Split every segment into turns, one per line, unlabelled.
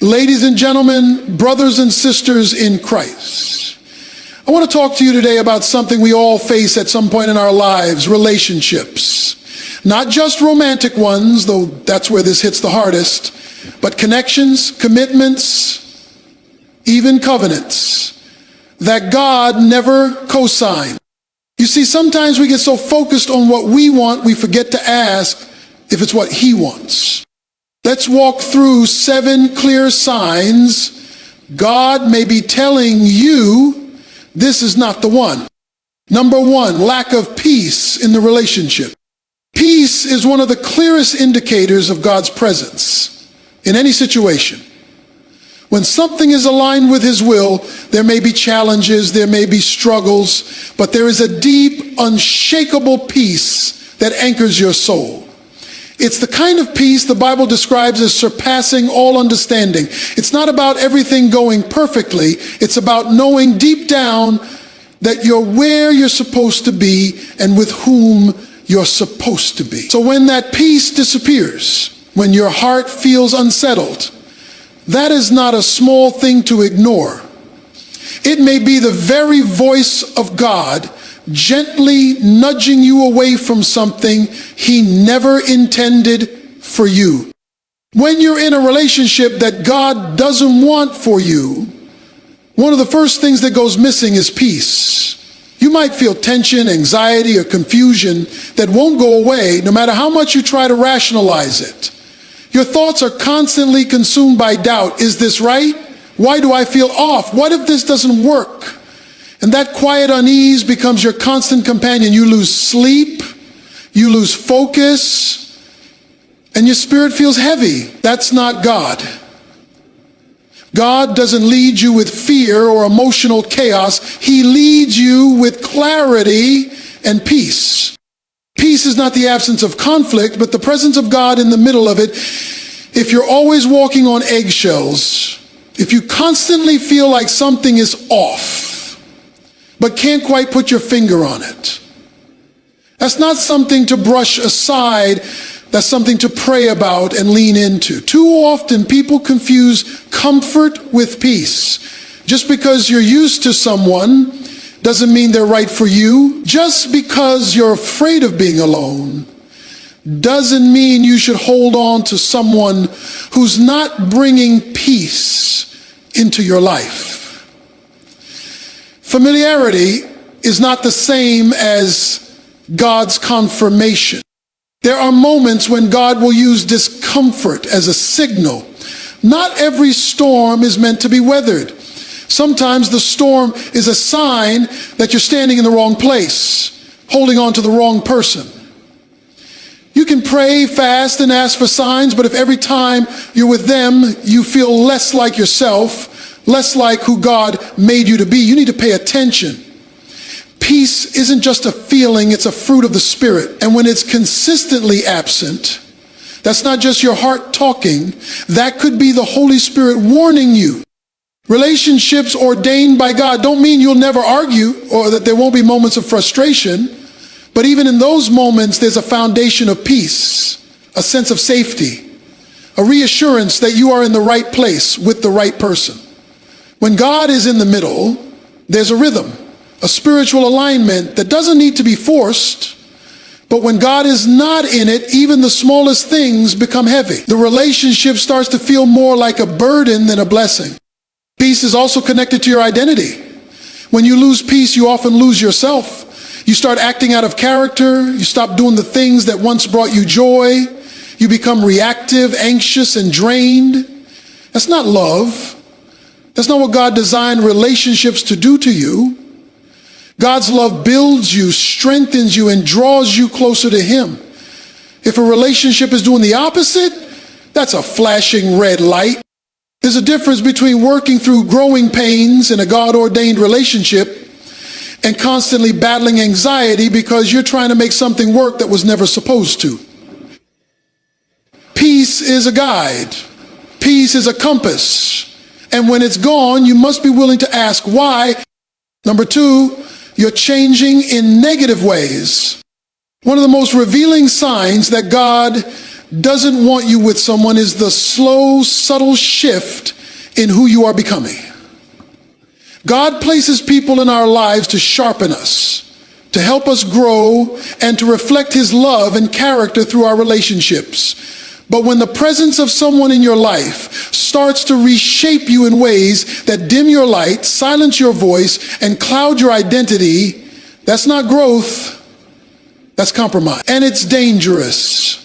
Ladies and gentlemen, brothers and sisters in Christ, I want to talk to you today about something we all face at some point in our lives: relationships. Not just romantic ones, though that's where this hits the hardest, but connections, commitments, even covenants that God never co-signed. You see, sometimes we get so focused on what we want, we forget to ask if it's what He wants. Let's walk through 7 clear signs God may be telling you this is not the one. Number 1, lack of peace in the relationship. Peace is one of the clearest indicators of God's presence in any situation. When something is aligned with His will, there may be challenges, there may be struggles, but there is a deep, unshakable peace that anchors your soul. It's the kind of peace the Bible describes as surpassing all understanding. It's not about everything going perfectly. It's about knowing deep down that you're where you're supposed to be and with whom you're supposed to be. So when that peace disappears, when your heart feels unsettled, that is not a small thing to ignore. It may be the very voice of God gently nudging you away from something He never intended for you. When you're in a relationship that God doesn't want for you, one of the first things that goes missing is peace. You might feel tension, anxiety, or confusion that won't go away no matter how much you try to rationalize it. Your thoughts are constantly consumed by doubt. Is this right? Why do I feel off? What if this doesn't work? And that quiet unease becomes your constant companion. You lose sleep, you lose focus, and your spirit feels heavy. That's not God. God doesn't lead you with fear or emotional chaos. He leads you with clarity and peace. Peace is not the absence of conflict, but the presence of God in the middle of it. If you're always walking on eggshells, if you constantly feel like something is off, but can't quite put your finger on it, that's not something to brush aside. That's something to pray about and lean into. Too often people confuse comfort with peace. Just because you're used to someone doesn't mean they're right for you. Just because you're afraid of being alone doesn't mean you should hold on to someone who's not bringing peace into your life. Familiarity is not the same as God's confirmation. There are moments when God will use discomfort as a signal. Not every storm is meant to be weathered. Sometimes the storm is a sign that you're standing in the wrong place, holding on to the wrong person. You can pray, fast, and ask for signs, but if every time you're with them, you feel less like yourself, less like who God made you to be, you need to pay attention. Peace isn't just a feeling, it's a fruit of the Spirit. And when it's consistently absent, that's not just your heart talking, that could be the Holy Spirit warning you. Relationships ordained by God don't mean you'll never argue or that there won't be moments of frustration, but even in those moments, there's a foundation of peace, a sense of safety, a reassurance that you are in the right place with the right person. When God is in the middle, there's a rhythm, a spiritual alignment that doesn't need to be forced, but when God is not in it, even the smallest things become heavy. The relationship starts to feel more like a burden than a blessing. Peace is also connected to your identity. When you lose peace, you often lose yourself. You start acting out of character. You stop doing the things that once brought you joy. You become reactive, anxious, and drained. That's not love. That's not what God designed relationships to do to you. God's love builds you, strengthens you, and draws you closer to Him. If a relationship is doing the opposite, that's a flashing red light. There's a difference between working through growing pains in a God-ordained relationship and constantly battling anxiety because you're trying to make something work that was never supposed to. Peace is a guide. Peace is a compass. And when it's gone, you must be willing to ask why. Number 2, you're changing in negative ways. One of the most revealing signs that God doesn't want you with someone is the slow, subtle shift in who you are becoming. God places people in our lives to sharpen us, to help us grow, and to reflect his love and character through our relationships. But when the presence of someone in your life starts to reshape you in ways that dim your light, silence your voice, and cloud your identity, that's not growth, that's compromise. And it's dangerous,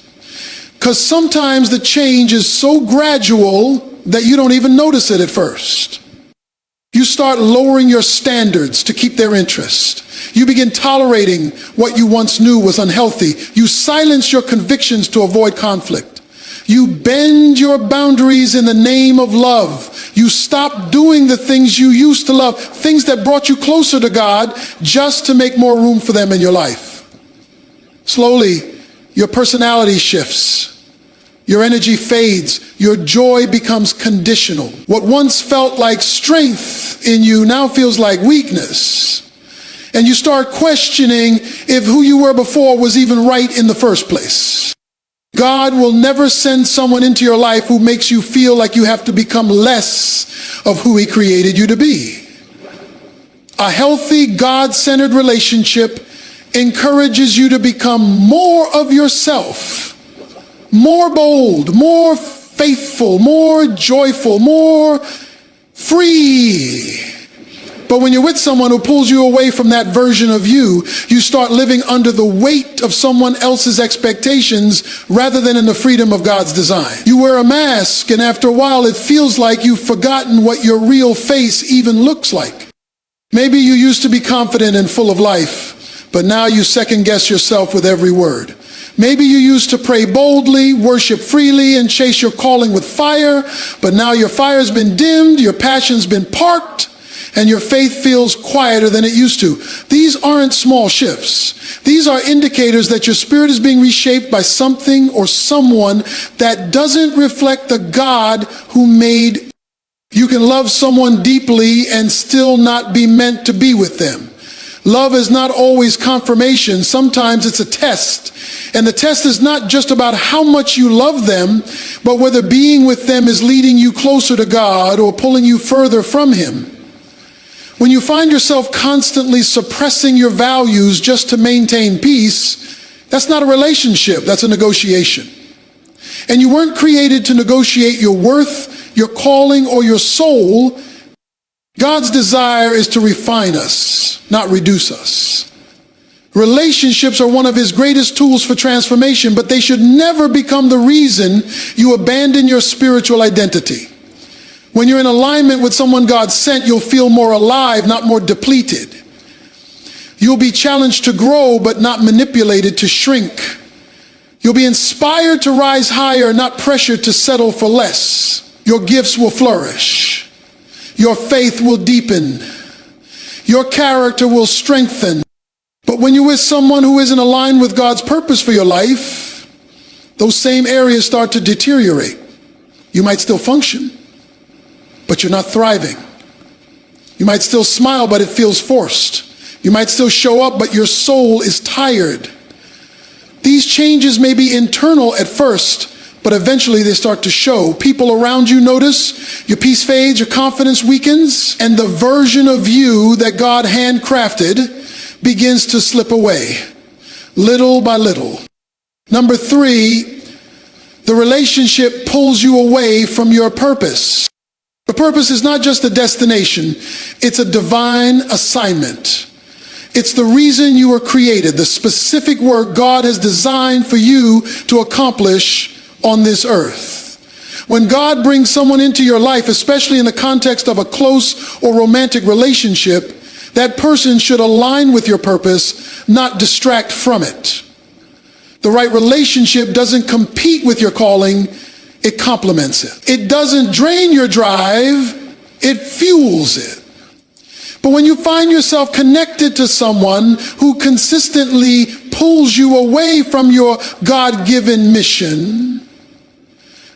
because sometimes the change is so gradual that you don't even notice it at first. You start lowering your standards to keep their interest. You begin tolerating what you once knew was unhealthy. You silence your convictions to avoid conflict. You bend your boundaries in the name of love. You stop doing the things you used to love, things that brought you closer to God, just to make more room for them in your life. Slowly, your personality shifts. Your energy fades. Your joy becomes conditional. What once felt like strength in you now feels like weakness. And you start questioning if who you were before was even right in the first place. God will never send someone into your life who makes you feel like you have to become less of who he created you to be. A healthy, God-centered relationship encourages you to become more of yourself, more bold, more faithful, more joyful, more free. But when you're with someone who pulls you away from that version of you, you start living under the weight of someone else's expectations rather than in the freedom of God's design. You wear a mask, and after a while it feels like you've forgotten what your real face even looks like. Maybe you used to be confident and full of life, but now you second guess yourself with every word. Maybe you used to pray boldly, worship freely, and chase your calling with fire, but now your fire's been dimmed, your passion's been parked, and your faith feels quieter than it used to. These aren't small shifts. These are indicators that your spirit is being reshaped by something or someone that doesn't reflect the God who made you. You can love someone deeply and still not be meant to be with them. Love is not always confirmation. Sometimes it's a test. And the test is not just about how much you love them, but whether being with them is leading you closer to God or pulling you further from him. When you find yourself constantly suppressing your values just to maintain peace, that's not a relationship, that's a negotiation. And you weren't created to negotiate your worth, your calling, or your soul. God's desire is to refine us, not reduce us. Relationships are one of his greatest tools for transformation, but they should never become the reason you abandon your spiritual identity. When you're in alignment with someone God sent, you'll feel more alive, not more depleted. You'll be challenged to grow, but not manipulated to shrink. You'll be inspired to rise higher, not pressured to settle for less. Your gifts will flourish. Your faith will deepen. Your character will strengthen. But when you're with someone who isn't aligned with God's purpose for your life, those same areas start to deteriorate. You might still function, but you're not thriving. You might still smile, but it feels forced. You might still show up, but your soul is tired. These changes may be internal at first, but eventually they start to show. People around you notice, your peace fades, your confidence weakens, and the version of you that God handcrafted begins to slip away, little by little. Number 3, the relationship pulls you away from your purpose. The purpose is not just a destination, it's a divine assignment. It's the reason you were created, the specific work God has designed for you to accomplish on this earth. When God brings someone into your life, especially in the context of a close or romantic relationship, that person should align with your purpose, not distract from it. The right relationship doesn't compete with your calling, it complements it. It doesn't drain your drive, it fuels it. But when you find yourself connected to someone who consistently pulls you away from your God-given mission,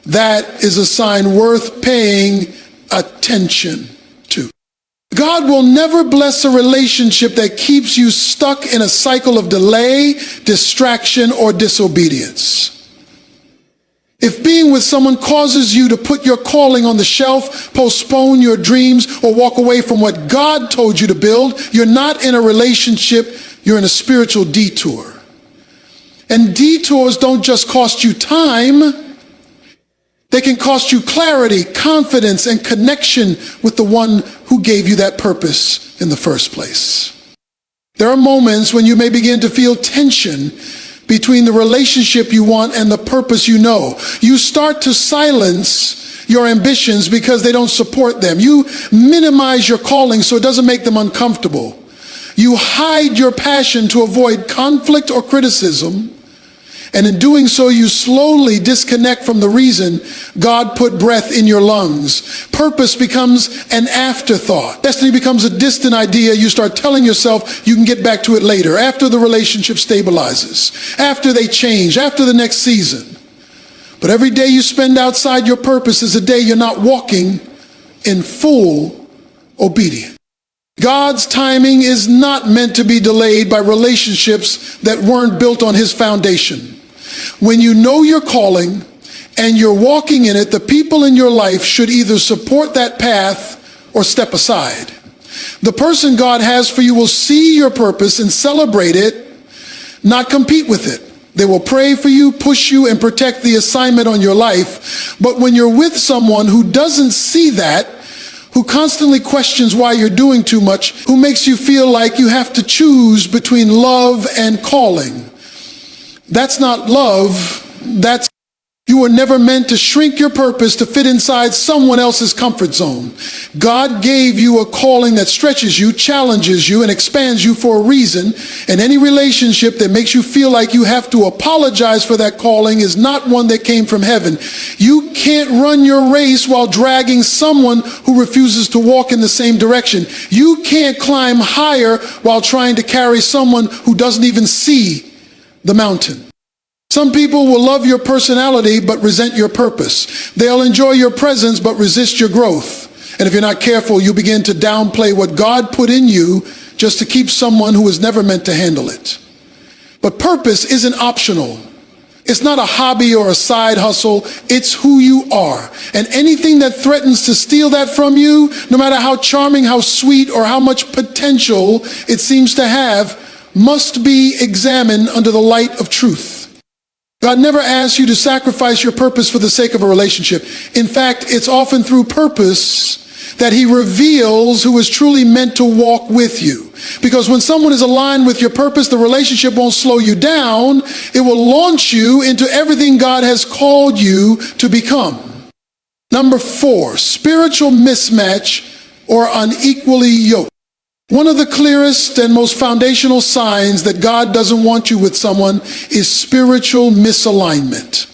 that is a sign worth paying attention to. God will never bless a relationship that keeps you stuck in a cycle of delay, distraction, or disobedience. If being with someone causes you to put your calling on the shelf, postpone your dreams, or walk away from what God told you to build, you're not in a relationship, you're in a spiritual detour. And detours don't just cost you time, they can cost you clarity, confidence, and connection with the one who gave you that purpose in the first place. There are moments when you may begin to feel tension between the relationship you want and the purpose you know. You start to silence your ambitions because they don't support them. You minimize your calling so it doesn't make them uncomfortable. You hide your passion to avoid conflict or criticism. And in doing so, you slowly disconnect from the reason God put breath in your lungs. Purpose becomes an afterthought. Destiny becomes a distant idea. You start telling yourself you can get back to it later, after the relationship stabilizes, after they change, after the next season. But every day you spend outside your purpose is a day you're not walking in full obedience. God's timing is not meant to be delayed by relationships that weren't built on His foundation. When you know your calling and you're walking in it, the people in your life should either support that path or step aside. The person God has for you will see your purpose and celebrate it, not compete with it. They will pray for you, push you, and protect the assignment on your life. But when you're with someone who doesn't see that, who constantly questions why you're doing too much, who makes you feel like you have to choose between love and calling, that's not love, you were never meant to shrink your purpose to fit inside someone else's comfort zone. God gave you a calling that stretches you, challenges you, and expands you for a reason. And any relationship that makes you feel like you have to apologize for that calling is not one that came from heaven. You can't run your race while dragging someone who refuses to walk in the same direction. You can't climb higher while trying to carry someone who doesn't even see the mountain. Some people will love your personality but resent your purpose. They'll enjoy your presence but resist your growth. And if you're not careful, you begin to downplay what God put in you just to keep someone who was never meant to handle it. But purpose isn't optional. It's not a hobby or a side hustle. It's who you are. And anything that threatens to steal that from you, no matter how charming, how sweet, or how much potential it seems to have, must be examined under the light of truth. God never asks you to sacrifice your purpose for the sake of a relationship. In fact, it's often through purpose that He reveals who is truly meant to walk with you. Because when someone is aligned with your purpose, the relationship won't slow you down. It will launch you into everything God has called you to become. Number 4, spiritual mismatch or unequally yoked. One of the clearest and most foundational signs that God doesn't want you with someone is spiritual misalignment.